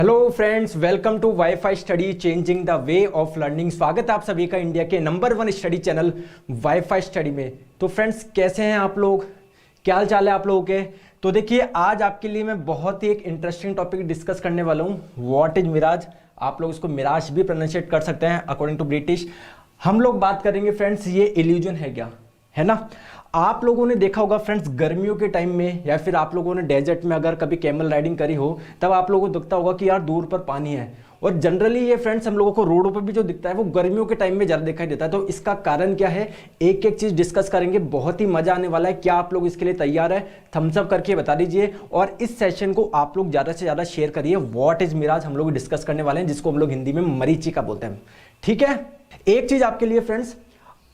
Hello friends, welcome to WiFi study changing the way of learning. स्वागत है आप सभी का इंडिया के number 1 study channel WiFi study में। तो फ्रेंड्स, कैसे हैं आप लोग? क्या हाल चाल है आप लोगों के? तो देखिए, आज आपके लिए मैं बहुत ही एक इंटरेस्टिंग टॉपिक डिस्कस करने वाला हूँ। What is mirage? आप लोग इसको मिराज भी प्रोनाउंशिएट कर सकते हैं अकॉर्डिंग टू ब्रिटिश। हम लोग बात करेंगे फ्रेंड्स, ये इल्यूजन है क्या, है ना। आप लोगों ने देखा होगा फ्रेंड्स, गर्मियों के टाइम में या फिर आप लोगों ने डेजर्ट में अगर कभी कैमल राइडिंग करी हो, तब आप लोगों को दिखता होगा कि यार दूर पर पानी है। और जनरली ये फ्रेंड्स हम लोगों को रोडों पर भी जो दिखता है वो गर्मियों के टाइम में ज़्यादा दिखाई देता है। तो इसका कारण क्या है, एक एक चीज़ डिस्कस करेंगे, बहुत ही मजा आने वाला है। क्या आप लोग इसके लिए तैयार है? थम्स अप करके बता दीजिए। और इस सेशन को आप लोग ज़्यादा से ज़्यादा शेयर करिए। व्हाट इज मिराज हम लोग डिस्कस करने वाले हैं, जिसको हम लोग हिंदी में मरीचिका बोलते हैं। ठीक है, एक चीज़ आपके लिए फ्रेंड्स,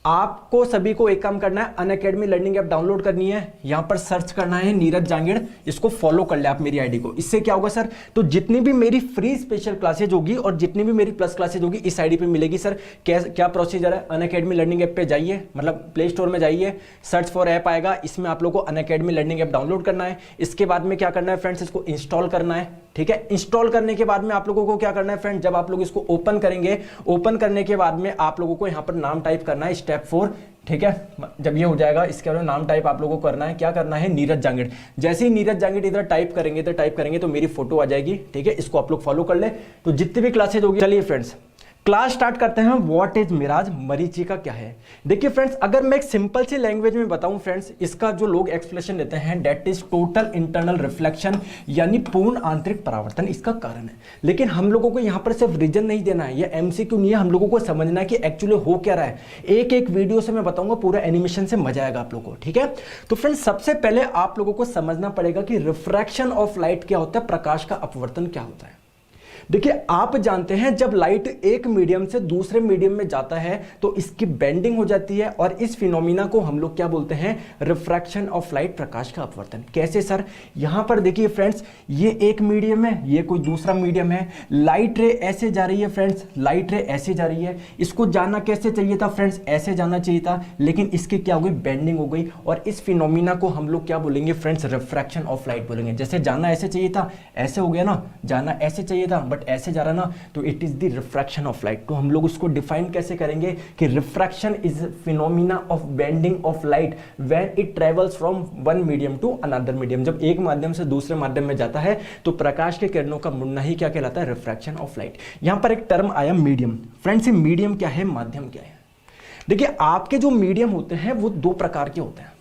आपको सभी को एक काम करना है, अनअकैडमी लर्निंग ऐप डाउनलोड करनी है। यहां पर सर्च करना है नीरज जांगिड़, इसको फॉलो कर ले आप मेरी आईडी को। इससे क्या होगा सर, तो जितनी भी मेरी फ्री स्पेशल क्लासेज होगी और जितनी भी मेरी प्लस क्लासेज होगी इस आईडी पे मिलेगी। सर क्या प्रोसीजर है? अनअकैडमी लर्निंग ऐप पे जाइए, मतलब प्ले स्टोर में जाइए, सर्च फॉर ऐप आएगा, इसमें आप लोग को अनअकैडमी लर्निंग ऐप डाउनलोड करना है। इसके बाद में क्या करना है फ्रेंड्स, इसको इंस्टॉल करना है। ठीक है, इंस्टॉल करने के बाद में आप लोगों को क्या करना है फ्रेंड, जब आप लोग इसको ओपन करेंगे, ओपन करने के बाद में आप लोगों को यहाँ पर नाम टाइप करना है, स्टेप 4। ठीक है, जब ये हो जाएगा इसके बाद नाम टाइप आप लोगों को करना है, क्या करना है, नीरज जांगिड़। जैसे ही नीरज जांगिड़ इधर टाइप करेंगे तो मेरी फोटो आ जाएगी। ठीक है, इसको आप लोग फॉलो कर ले। तो जितनी भी क्लासेज होगी, चलिए फ्रेंड्स क्लास स्टार्ट करते हैं। व्हाट इज मिराज, मरीचिका क्या है? देखिए फ्रेंड्स, अगर मैं एक सिंपल सी लैंग्वेज में बताऊं फ्रेंड्स, इसका जो लोग एक्सप्लेनेशन देते हैं, that is total internal reflection, यानी पूर्ण आंतरिक परावर्तन इसका कारण है। लेकिन हम लोगों को यहाँ पर सिर्फ रीजन नहीं देना है, ये एमसीक्यू नहीं है, हम लोगों को समझना है कि एक्चुअली हो क्या रहा है। एक एक वीडियो से मैं बताऊंगा, पूरा एनिमेशन से मजा आएगा आप लोगों को। ठीक है, तो फ्रेंड्स सबसे पहले आप लोगों को समझना पड़ेगा कि रिफ्रैक्शन ऑफ लाइट क्या होता है, प्रकाश का अपवर्तन क्या होता है। देखिए, आप जानते हैं जब लाइट एक मीडियम से दूसरे मीडियम में जाता है तो इसकी बेंडिंग हो जाती है, और इस फिनोमिना को हम लोग क्या बोलते हैं, रिफ्रैक्शन ऑफ लाइट, प्रकाश का अपवर्तन। कैसे सर? यहां पर देखिए फ्रेंड्स, ये एक मीडियम है, ये कोई दूसरा मीडियम है, लाइट रे ऐसे जा रही है फ्रेंड्स, लाइट रे ऐसे जा रही है। इसको जाना कैसे चाहिए था फ्रेंड्स, ऐसे जाना चाहिए था, लेकिन इसकी क्या हो गई, बेंडिंग हो गई। और इस फिनोमिना को हम लोग क्या बोलेंगे फ्रेंड्स, रिफ्रैक्शन ऑफ लाइट बोलेंगे। जैसे जाना ऐसे चाहिए था, ऐसे हो गया ना, जाना ऐसे चाहिए था बट ऐसे जा रहा ना, तो it is the refraction of light. तो हम लोग उसको डिफाइन कैसे करेंगे कि refraction is phenomena of bending of light when it travels from one medium to another medium. जब एक माध्यम से दूसरे माध्यम में जाता है तो प्रकाश के किरणों का मुड़ना ही क्या कहलाता है, रिफ्रैक्शन ऑफ लाइट। यहां पर एक टर्म आया मीडियम। फ्रेंड्स, ये मीडियम क्या है, माध्यम क्या है? देखिए, आपके जो मीडियम होते हैं वो दो प्रकार के होते हैं।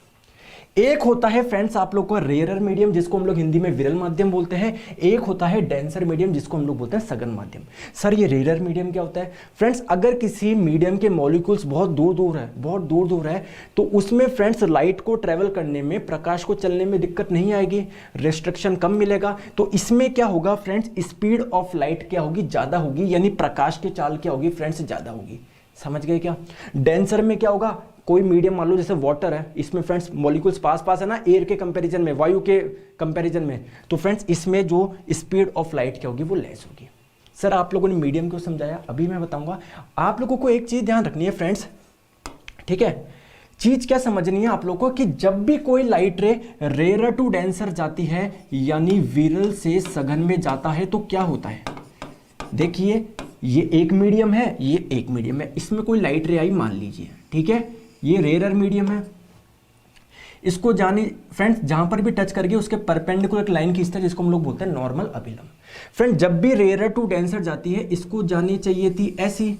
एक होता है फ्रेंड्स आप लोग को रेयर मीडियम, जिसको हम लोग हिंदी में विरल माध्यम बोलते हैं। एक होता है डेंसर मीडियम, जिसको हम लोग बोलते हैं सघन माध्यम। सर, ये रेयर मीडियम क्या होता है? फ्रेंड्स, अगर किसी मीडियम के मॉलिक्यूल्स बहुत दूर दूर है तो उसमें फ्रेंड्स लाइट को ट्रेवल करने में, प्रकाश को चलने में दिक्कत नहीं आएगी, रेस्ट्रिक्शन कम मिलेगा। तो इसमें क्या होगा फ्रेंड्स, स्पीड ऑफ लाइट क्या होगी, ज्यादा होगी, यानी प्रकाश की चाल क्या होगी फ्रेंड्स, ज्यादा होगी। समझ गए क्या? डेंसर में क्या होगा, कोई मीडियम मान लो जैसे वाटर है, इसमें फ्रेंड्स मॉलिक्यूल्स पास पास है ना, एयर के कंपैरिजन में, वायु के कंपैरिजन में, तो फ्रेंड्स इसमें जो स्पीड ऑफ लाइट क्या होगी, वो लेस होगी। सर, आप लोगों ने मीडियम क्यों समझाया, अभी मैं बताऊंगा। आप लोगों को एक चीज ध्यान रखनी है फ्रेंड्स, ठीक है, चीज क्या समझनी है आप लोगों को, कि जब भी कोई लाइट रे रेयर टू डेंसर जाती है, यानी विरल से सघन में जाता है, तो क्या होता है, देखिए ये एक मीडियम है, ये एक मीडियम है, इसमें कोई लाइट रे आई मान लीजिए, ठीक है, ये रेयर मीडियम है। इसको जाने फ्रेंड्स, जहां पर भी टच करके उसके परपेंडिकुलर एक लाइन खींचता है, जिसको हम लोग बोलते हैं नॉर्मल अभिलंब। फ्रेंड, जब भी रेयर टू डेंसर जाती है, इसको जानी चाहिए थी ऐसी,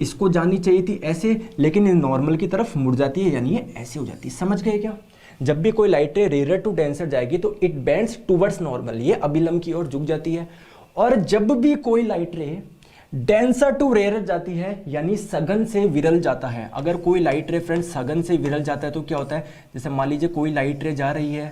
इसको जानी चाहिए थी ऐसे, लेकिन ये नॉर्मल की तरफ मुड़ जाती है, यानी ये ऐसे हो जाती है। समझ गए क्या? जब भी कोई लाइट रेयर टू डेंसर जाएगी तो इट बेंड्स टुवर्ड्स नॉर्मल, ये अभिलंब की ओर झुक जाती है। और जब भी कोई लाइट रे डेंसर टू रेयर जाती है, यानी सघन से विरल जाता है। अगर कोई लाइट रे फ्रेंड्स सघन से विरल जाता है तो क्या होता है, जैसे मान लीजिए कोई लाइट रे जा रही है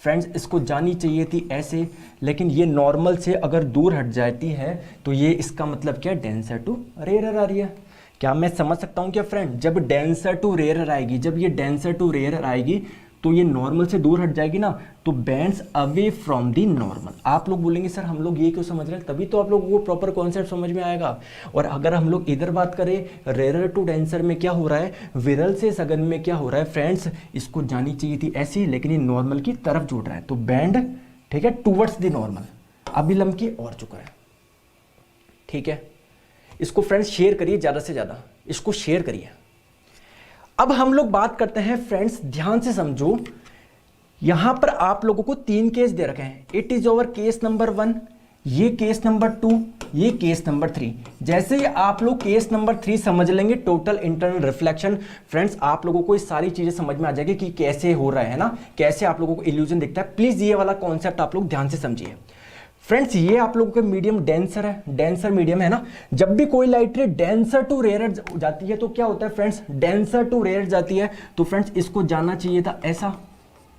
फ्रेंड्स, इसको जानी चाहिए थी ऐसे, लेकिन ये नॉर्मल से अगर दूर हट जाती है तो ये इसका मतलब क्या, डेंसर टू रेयर आ रही है। क्या मैं समझ सकता हूं क्या फ्रेंड? जब डेंसर टू रेयर आएगी, जब ये डेंसर टू रेयर आएगी तो ये नॉर्मल से दूर हट जाएगी ना, तो bands away from the normal. आप लोग बोलेंगे सर हम लोग ये क्यों समझ रहे हैं, तभी तो आप लोग वो प्रॉपर कॉन्सेप्ट समझ में आएगा। और अगर हम लोग इधर बात करें रेयर टू डेंसर में क्या हो रहा है, विरल से सघन में क्या हो रहा है फ्रेंड्स, इसको जानी चाहिए थी ऐसी, लेकिन ये नॉर्मल की तरफ जुड़ रहा है, तो बैंड ठीक है टूवर्ड्स दी नॉर्मल, अभिलंब की ओर झुक रहा है। ठीक है, इसको फ्रेंड्स शेयर करिए, ज़्यादा से ज़्यादा इसको शेयर करिए। अब हम लोग बात करते हैं फ्रेंड्स, ध्यान से समझो, यहां पर आप लोगों को 3 केस दे रखे हैं। It is over case number 1, ये केस नंबर 2, ये केस नंबर 3। जैसे ही आप लोग केस नंबर 3 समझ लेंगे, टोटल इंटरनल रिफ्लेक्शन, फ्रेंड्स आप लोगों को ये सारी चीजें समझ में आ जाएगी कि कैसे हो रहा है ना, कैसे आप लोगों को इल्यूजन दिखता है। प्लीज ये वाला कॉन्सेप्ट आप लोग ध्यान से समझिए। फ्रेंड्स ये आप लोगों का मीडियम डेंसर है, डेंसर मीडियम है ना। जब भी कोई लाइट रे डेंसर टू रेयर जाती है तो क्या होता है फ्रेंड्स, डेंसर टू रेयर जाती है तो फ्रेंड्स इसको जाना चाहिए था ऐसा,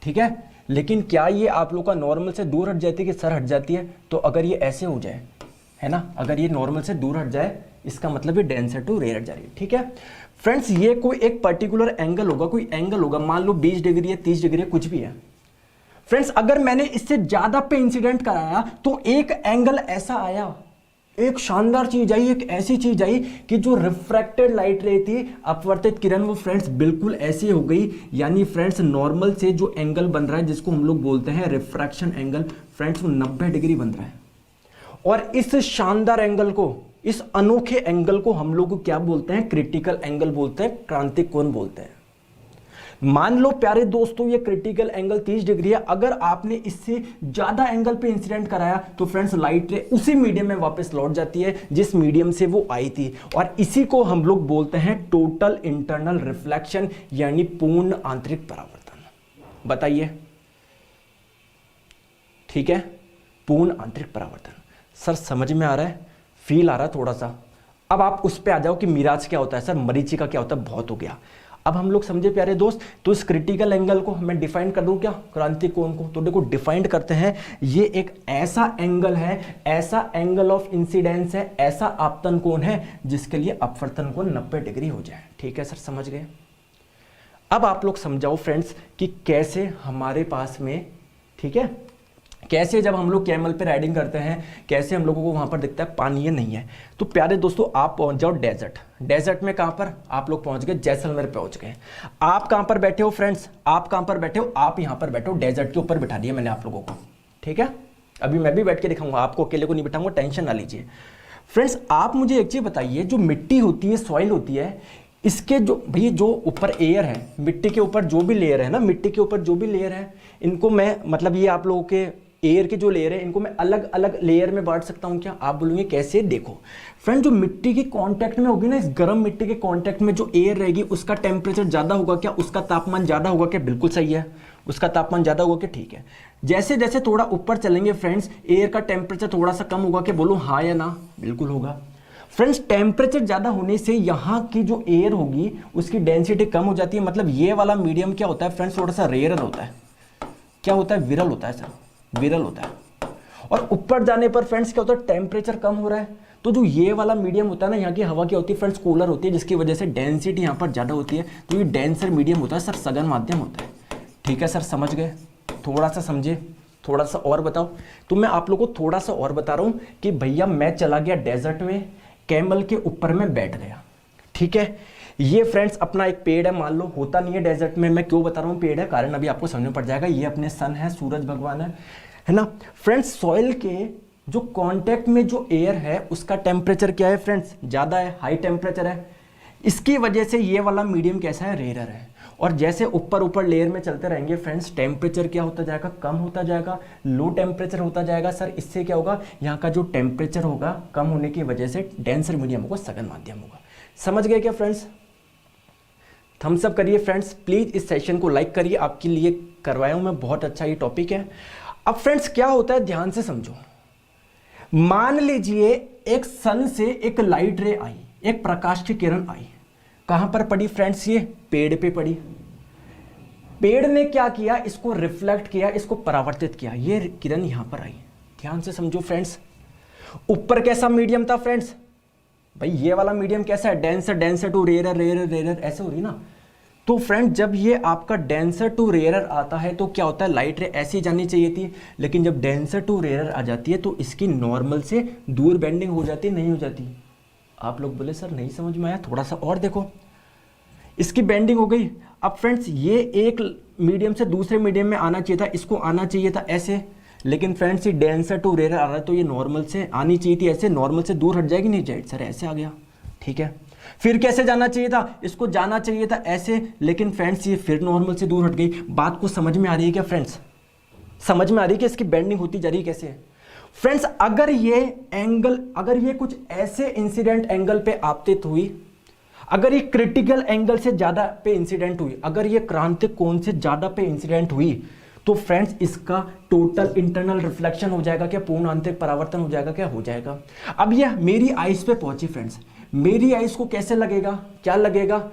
ठीक है। लेकिन क्या ये आप लोग का नॉर्मल से दूर हट जाती है कि सर हट जाती है? तो अगर ये ऐसे हो जाए, है ना, अगर ये नॉर्मल से दूर हट जाए, इसका मतलब ये डेंसर टू रेयर हट जा रही है, ठीक है। फ्रेंड्स ये कोई एक पर्टिकुलर एंगल होगा, कोई एंगल होगा, मान लो 20 डिग्री है, 30 डिग्री है, कुछ भी है। फ्रेंड्स अगर मैंने इससे ज्यादा पे इंसिडेंट कराया तो एक एंगल ऐसा आया, एक शानदार चीज आई, एक ऐसी चीज आई कि जो रिफ्रैक्टेड लाइट रे थी, अपवर्तित किरण, वो फ्रेंड्स बिल्कुल ऐसी हो गई। यानी फ्रेंड्स नॉर्मल से जो एंगल बन रहा है, जिसको हम लोग बोलते हैं रिफ्रैक्शन एंगल, फ्रेंड्स वो 90 डिग्री बन रहा है। और इस शानदार एंगल को, इस अनोखे एंगल को हम लोग को क्या बोलते हैं? क्रिटिकल एंगल बोलते हैं, क्रांतिक कोण बोलते हैं। मान लो प्यारे दोस्तों ये क्रिटिकल एंगल 30 डिग्री है, अगर आपने इससे ज्यादा एंगल पे इंसिडेंट कराया तो फ्रेंड्स लाइट रे उसी मीडियम में वापस लौट जाती है जिस मीडियम से वो आई थी। और इसी को हम लोग बोलते हैं टोटल इंटरनल रिफ्लेक्शन, यानी पूर्ण आंतरिक परावर्तन। बताइए, ठीक है, पूर्ण आंतरिक परावर्तन। सर समझ में आ रहा है, फील आ रहा है थोड़ा सा? अब आप उस पे आ जाओ कि मिराज क्या होता है, सर मरीचिका क्या होता है, बहुत हो गया। अब हम लोग समझे प्यारे दोस्त, तो इस क्रिटिकल एंगल को मैं डिफाइन कर दूं क्या, क्रांतिक कोण को? तो देखो डिफाइंड करते हैं, ये एक ऐसा एंगल है, ऐसा एंगल ऑफ इंसिडेंस है, ऐसा आपतन कोण है जिसके लिए अपवर्तन कोण 90 डिग्री हो जाए। ठीक है सर, समझ गए? अब आप लोग समझाओ फ्रेंड्स कि कैसे हमारे पास में, ठीक है, कैसे जब हम लोग कैमल पे राइडिंग करते हैं, कैसे हम लोगों को वहां पर दिखता है पानी है नहीं है। तो प्यारे दोस्तों आप पहुंच जाओ डेजर्ट। डेजर्ट में कहां पर आप लोग पहुंच गए? जैसलमेर पहुंच गए। आप कहां पर बैठे हो फ्रेंड्स? आप कहां पर बैठे हो? आप यहां पर बैठो, डेजर्ट के ऊपर बिठा दिया मैंने आप लोगों को, ठीक है। अभी मैं भी बैठ के दिखाऊंगा आपको, अकेले को नहीं बिठाऊंगा, टेंशन ना लीजिए। फ्रेंड्स आप मुझे एक चीज बताइए, जो मिट्टी होती है, सॉइल होती है, इसके जो भैया जो ऊपर एयर है, मिट्टी के ऊपर जो भी लेयर है ना, मिट्टी के ऊपर जो भी लेयर है, इनको मैं मतलब ये आप लोगों के एयर के जो लेयर है, इनको मैं अलग अलग लेयर में बांट सकता हूं क्या? आप बोलोगे कैसे? देखो फ्रेंड, जो मिट्टी की कांटेक्ट में होगी ना, इस गर्म मिट्टी के कांटेक्ट में जो एयर रहेगी, उसका टेम्परेचर ज्यादा होगा क्या? उसका तापमान ज्यादा होगा क्या? बिल्कुल सही है, उसका तापमान ज्यादा होगा क्या? ठीक है। जैसे जैसे थोड़ा ऊपर चलेंगे फ्रेंड्स, एयर का टेम्परेचर थोड़ा सा कम होगा क्या? बोलो हाँ या ना? बिल्कुल होगा। फ्रेंड्स टेम्परेचर ज्यादा होने से यहाँ की जो एयर होगी उसकी डेंसिटी कम हो जाती है। मतलब ये वाला मीडियम क्या होता है फ्रेंड्स? थोड़ा सा रेयर होता है। क्या होता है? विरल होता है सर, विरल होता है। और ऊपर जाने पर फ्रेंड्स क्या होता है? टेम्परेचर कम हो रहा है, तो जो ये वाला मीडियम होता है ना, यहाँ की हवा क्या होती है फ्रेंड्स? कूलर होती है, जिसकी वजह से डेंसिटी यहाँ पर ज्यादा होती है, तो ये डेंसर मीडियम होता है सर, सघन माध्यम होता है। ठीक है सर, समझ गए? थोड़ा सा समझे, थोड़ा सा और बताओ। तो मैं आप लोग को थोड़ा सा और बता रहा हूँ कि भैया मैं चला गया डेजर्ट में, कैमल के ऊपर में बैठ गया, ठीक है। ये फ्रेंड्स अपना एक पेड़ है, मान लो, होता नहीं है डेजर्ट में, मैं क्यों बता रहा हूँ पेड़ है, कारण अभी आपको समझ में पड़ जाएगा। ये अपने सन है, सूरज भगवान है ना। फ्रेंड्स सॉइल के जो कांटेक्ट में जो एयर है उसका टेम्परेचर क्या है फ्रेंड्स? ज्यादा है, हाई टेम्परेचर है। इसकी वजह से ये वाला मीडियम कैसा है? रेयर है। और जैसे ऊपर ऊपर लेयर में चलते रहेंगे फ्रेंड्स, टेम्परेचर क्या होता जाएगा? कम होता जाएगा, लो टेम्परेचर होता जाएगा। सर इससे क्या होगा? यहाँ का जो टेम्परेचर होगा कम होने की वजह से डेंसर मीडियम होगा, सघन माध्यम होगा। समझ गए क्या फ्रेंड्स? थम्स अप करिए फ्रेंड्स, प्लीज इस सेशन को लाइक करिए, आपके लिए करवाया हूं मैं, बहुत अच्छा ये टॉपिक है। अब फ्रेंड्स क्या होता है, ध्यान से समझो। मान लीजिए एक सन से एक लाइट रे आई, एक प्रकाश की किरण आई, कहां पर पड़ी फ्रेंड्स? ये पेड़ पे पड़ी। पेड़ ने क्या किया? इसको रिफ्लेक्ट किया, इसको परावर्तित किया, ये किरण यहां पर आई। ध्यान से समझो फ्रेंड्स। ऊपर कैसा मीडियम था फ्रेंड्स? भाई ये वाला मीडियम कैसा है? Denser, denser to rare, rare rare, ऐसे हो रही ना। तो फ्रेंड जब ये आपका डेंसर टू रेयर आता है तो क्या होता है? लाइट रे ऐसी जानी चाहिए थी, लेकिन जब डेंसर टू रेयर आ जाती है तो इसकी नॉर्मल से दूर बेंडिंग हो जाती, नहीं हो जाती? आप लोग बोले सर नहीं समझ में आया, थोड़ा सा और देखो। इसकी बेंडिंग हो गई। अब फ्रेंड्स ये एक मीडियम से दूसरे मीडियम में आना चाहिए था, इसको आना चाहिए था ऐसे, लेकिन फ्रेंड्स ये डेंसर टू रेयर आ रहा है, तो ये नॉर्मल से आनी चाहिए थी, ऐसे नॉर्मल से दूर हट जाएगी नहीं जेड सर, ऐसे आ गया, ठीक है। फिर कैसे जाना चाहिए था, इसको जाना चाहिए था ऐसे, लेकिन फ्रेंड्स ये फिर नॉर्मल से दूर हट गई। बात को समझ में आ रही है क्या फ्रेंड्स, समझ में आ रही है कि इसकी बेंडिंग होती जा रही है कैसे। फ्रेंड्स अगर ये एंगल, अगर ये कुछ ऐसे इंसिडेंट एंगल पे आपतित हुई, अगर ये क्रिटिकल एंगल से ज्यादा पे इंसिडेंट हुई, अगर ये क्रांतिक कोण से ज्यादा पे इंसिडेंट हुई, तो फ्रेंड्स इसका टोटल इंटरनल रिफ्लेक्शन हो जाएगा क्या, पूर्ण आंतरिक परावर्तन हो जाएगा क्या, हो जाएगा। अब ये मेरी आइज पे पहुंची फ्रेंड्स, मेरी आइज को कैसे लगेगा, क्या लगेगा,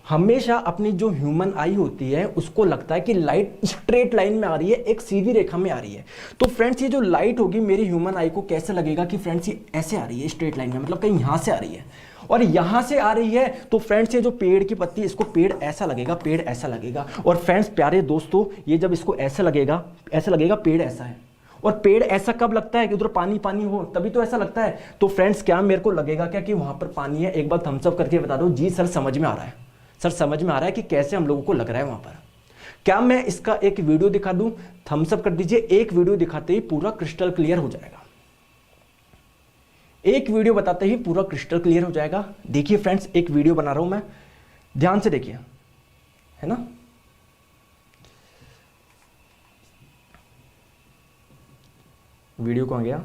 हमेशा अपनी जो ह्यूमन आई होती है उसको लगता है कि लाइट स्ट्रेट लाइन में आ रही है, एक सीधी रेखा में आ रही है। तो फ्रेंड्स ये जो लाइट होगी मेरी ह्यूमन आई को कैसे लगेगा कि फ्रेंड्स ये ऐसे आ रही है स्ट्रेट लाइन में, मतलब कहीं यहां से आ रही है और यहां से आ रही है। तो फ्रेंड्स ये जो पेड़ की पत्ती, इसको पेड़ ऐसा लगेगा, पेड़ ऐसा लगेगा। और फ्रेंड्स प्यारे दोस्तों, ये जब इसको ऐसा लगेगा, ऐसा लगेगा पेड़ ऐसा है, और पेड़ ऐसा कब लगता है कि उधर पानी पानी हो, तभी तो ऐसा लगता है। तो फ्रेंड्स क्या मेरे को लगेगा क्या कि वहां पर पानी है, एक बार थम्स अप करके बता दो जी सर समझ में आ रहा है, सर समझ में आ रहा है कि कैसे हम लोगों को लग रहा है वहां पर। क्या मैं इसका एक वीडियो दिखा दूं, थम्स अप कर दीजिए, एक वीडियो दिखाते ही पूरा क्रिस्टल क्लियर हो जाएगा, एक वीडियो बताते ही पूरा क्रिस्टल क्लियर हो जाएगा। देखिए फ्रेंड्स एक वीडियो बना रहा हूं मैं, ध्यान से देखिए, है ना। वीडियो कहां गया,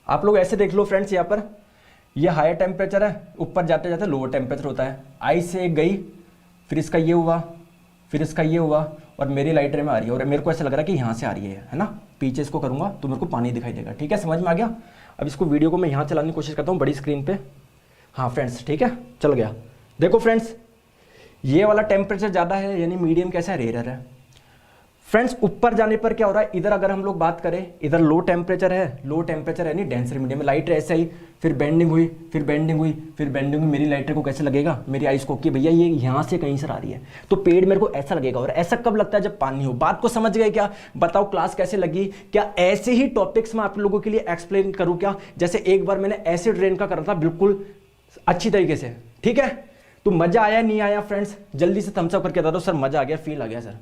आप लोग ऐसे देख लो फ्रेंड्स, यहां पर ये हायर टेम्परेचर है, ऊपर जाते जाते लोअर टेम्परेचर होता है। आई से गई, फिर इसका ये हुआ, फिर इसका ये हुआ, और मेरी लाइट रे में आ रही है, और मेरे को ऐसा लग रहा है कि यहाँ से आ रही है ना। पीछे इसको करूँगा तो मेरे को पानी दिखाई देगा, ठीक है, समझ में आ गया। अब इसको वीडियो को मैं यहाँ चलाने की कोशिश करता हूँ बड़ी स्क्रीन पे। हाँ फ्रेंड्स ठीक है, चल गया। देखो फ्रेंड्स ये वाला टेम्परेचर ज़्यादा है, यानी मीडियम कैसा है, रेयर है। फ्रेंड्स ऊपर जाने पर क्या हो रहा है, इधर अगर हम लोग बात करें, इधर लो टेम्परेचर है, लो टेम्परेचर है नहीं डेंसर मीडियम में, लाइट ऐसे ही, फिर बेंडिंग हुई, फिर बेंडिंग हुई, फिर बेंडिंग हुई, मेरी लाइटर को कैसे लगेगा, मेरी आइस को कि भैया ये यहाँ से कहीं से आ रही है, तो पेड़ मेरे को ऐसा लगेगा। और ऐसा कब लगता है, जब पानी हो। बात को समझ गए क्या, बताओ क्लास कैसे लगी। क्या ऐसे ही टॉपिक्स में आप लोगों के लिए एक्सप्लेन करूँ क्या, जैसे एक बार मैंने एसिड रेन का करा था बिल्कुल अच्छी तरीके से, ठीक है। तो मजा आया नहीं आया फ्रेंड्स, जल्दी से थम्स अप करके बता दो सर, मजा आ गया, फील आ गया सर,